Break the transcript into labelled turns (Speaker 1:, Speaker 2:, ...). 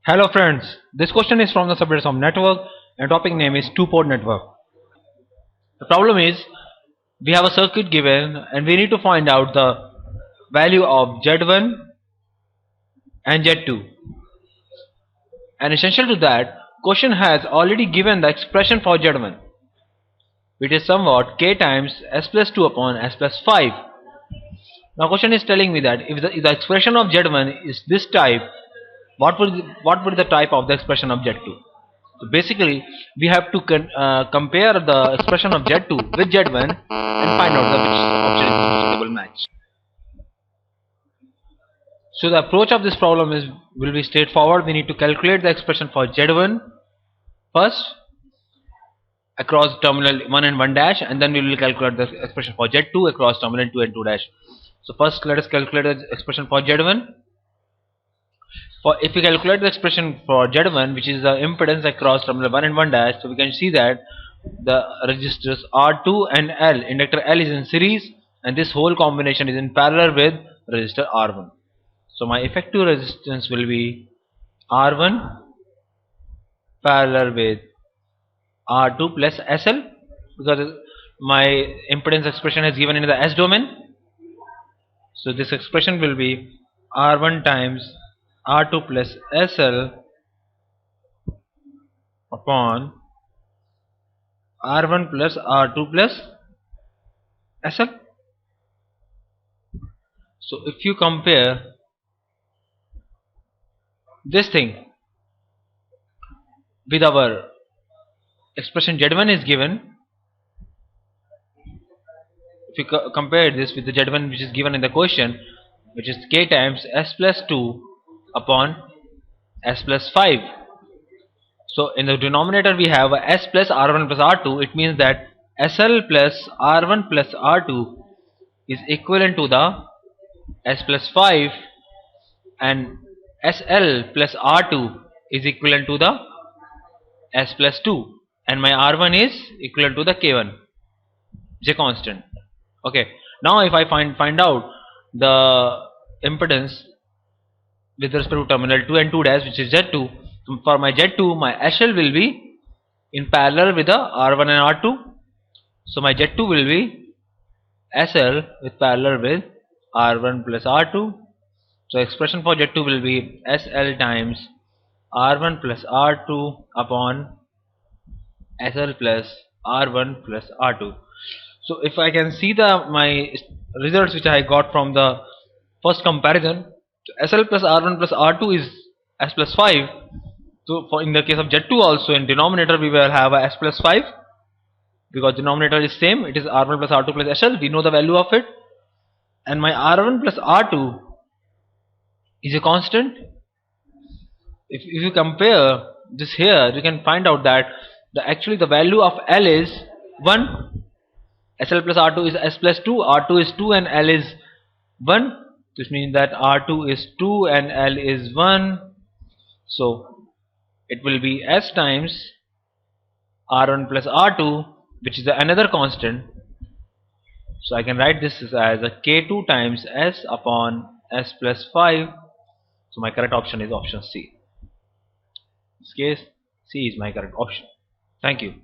Speaker 1: Hello friends, this question is from the subject of network and topic name is two-port network. The problem is we have a circuit given and we need to find out the value of Z1 and Z2. And essential to that, question has already given the expression for Z1, which is somewhat k times s plus 2 upon s plus 5. Now question is telling me that if the expression of Z1 is this type, what would the type of the expression of Z2? So basically, we have to compare the expression of Z2 with Z1 and find out which option is the suitable match. So the approach of this problem will be straightforward. We need to calculate the expression for Z1 first across terminal 1 and 1 dash, and then we will calculate the expression for Z2 across terminal 2 and 2 dash. So first let us calculate the expression for Z1. If we calculate the expression for Z1, which is the impedance across terminal 1 and 1 dash, so we can see that the resistors R2 and L, inductor L is in series, and this whole combination is in parallel with resistor R1. So my effective resistance will be R1 parallel with R2 plus SL, because my impedance expression is given in the S domain. So this expression will be R1 times R2 plus SL upon R1 plus R2 plus SL. So if you compare this thing with our expression Z1 is given, if you compare this with the Z1 which is given in the question, which is k times s plus 2 upon s plus 5. So in the denominator we have s plus r1 plus r2. It means that SL plus r1 plus r2 is equivalent to the s plus 5, and SL plus r2 is equivalent to the s plus 2, and my r1 is equivalent to the k1, J constant. Okay, now if I find out the impedance with respect to terminal 2 and 2 dash, which is Z2, for my Z2 my SL will be in parallel with the R1 and R2. So my Z2 will be SL with parallel with R1 plus R2. So expression for Z2 will be SL times R1 plus R2 upon SL plus R1 plus R2. So if I can see my results which I got from the first comparison, SL plus R1 plus R2 is S plus 5. So in the case of Z2 also, in denominator we will have a S plus 5, because denominator is same, it is R1 plus R2 plus SL, we know the value of it, and my R1 plus R2 is a constant. If you compare this here, you can find out that actually the value of L is 1. SL plus R2 is S plus 2, R2 is 2 and L is 1. This means that R2 is 2 and L is 1. So it will be S times R1 plus R2, which is another constant. So I can write this as a K2 times S upon S plus 5. So my correct option is option C. In this case, C is my correct option. Thank you.